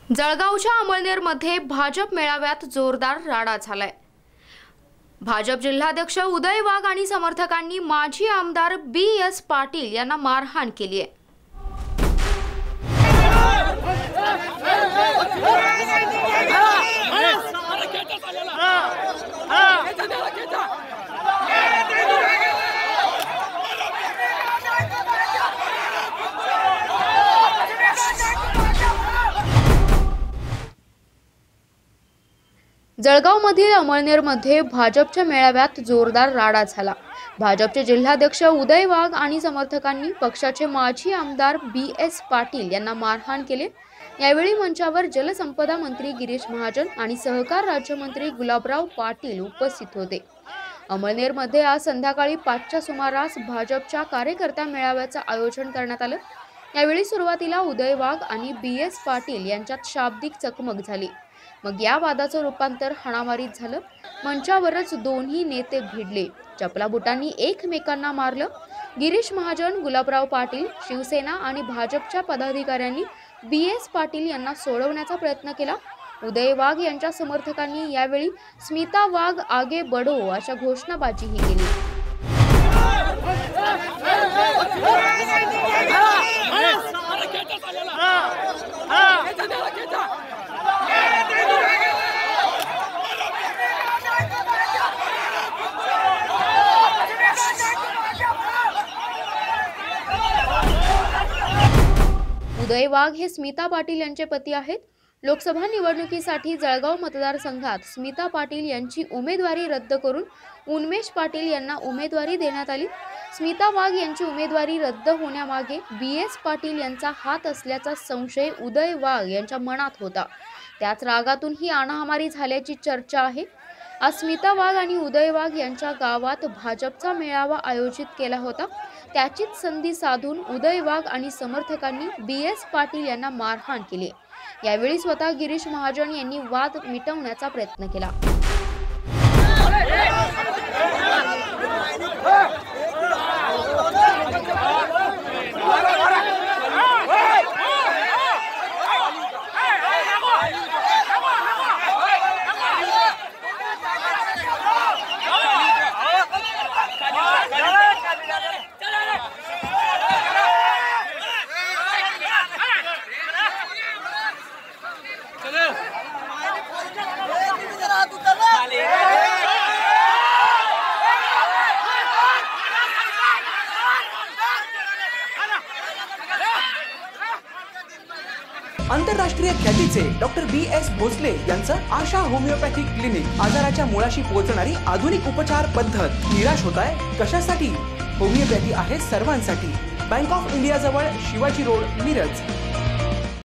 जळगावच्या अमळनेरमध्ये भाजप मेळाव्यात जोरदार राडा झालाय। भाजप जिल्हाध्यक्ष उदय वाघ आणि समर्थकांनी माजी आमदार BS पाटील यांना मारहाण केली आहे। जळगावमधील अमळनेरमध्ये भाजपच्या मेळाव्यात जोरदार राडा झाला। भाजपचे जिल्हाध्यक्ष उदय वाघ आणि समर्थकांनी पक्षाचे माजी आमदार BS पाटील यांना मारहाण केले। यावेळी मंचावर जलसंपदा मंत्री गिरीश महाजन आणि सहकार राज्यमंत्री गुलाबराव पाटील उपस्थित होते। अमळनेरमध्ये आज संध्याकाळी 5च्या सुमारास भाजपच्या कार्यकर्ता मेळाव्याचे आयोजन करण्यात आले। यावेळी सुरुवातीला उदय वाघ आणि BS पाटील यांच्यात शाब्दिक चकमक झाली। मग या वादाचं रूपांतर हाणामारीत झालं। मंचावरच दोन्ही नेते भिडले, चपलाबुटांनी एकमेकांना मारलं। गिरीश महाजन, गुलाबराव पाटील, शिवसेना आणि भाजपच्या पदाधिकाऱ्यांनी BS पाटील यांना सोडवण्याचा प्रयत्न केला। उदय वाघ यांच्या समर्थकांनी यावेळी स्मिता वाघ आगे बढो अशा घोषणाबाजीही केली। उदय वाघ हे स्मिता पाटील यांचे पती आहेत। लोकसभा निवडणुकीसाठी जळगाव मतदारसंघात स्मिता पाटील यांची उमेदवारी रद्द करून उन्मेष पाटील यांना उमेदवारी देण्यात आली। स्मिता वाघ यांची उमेदवारी रद्द होण्यामागे BS पाटील यांचा हात असल्याचा संशय उदय वाघ यांच्या मनात होता। त्याच रागातून ही हाणामारी झाल्याची चर्चा आहे। आज स्मिता वाघ आणि उदय वाघ यांच्या गावात भाजपचा मेळावा आयोजित केला होता। त्याचीच संधी साधून उदय वाघ आणि समर्थकांनी BS पाटील यांना मारहाण केली। यावेळी स्वतः गिरीश महाजन यांनी वाद मिटवण्याचा प्रयत्न केला। आंतरराष्ट्रीय ख्यातीचे डॉक्टर BS भोसले यांचं आशा होमिओपॅथिक क्लिनिक आजाराच्या मुळाशी पोहोचणारी आधुनिक उपचार पद्धत। निराश होताय कशासाठी? होमिओपॅथी आहे सर्वांसाठी। बँक ऑफ इंडिया जवळ शिवाजी रोड, मिरज।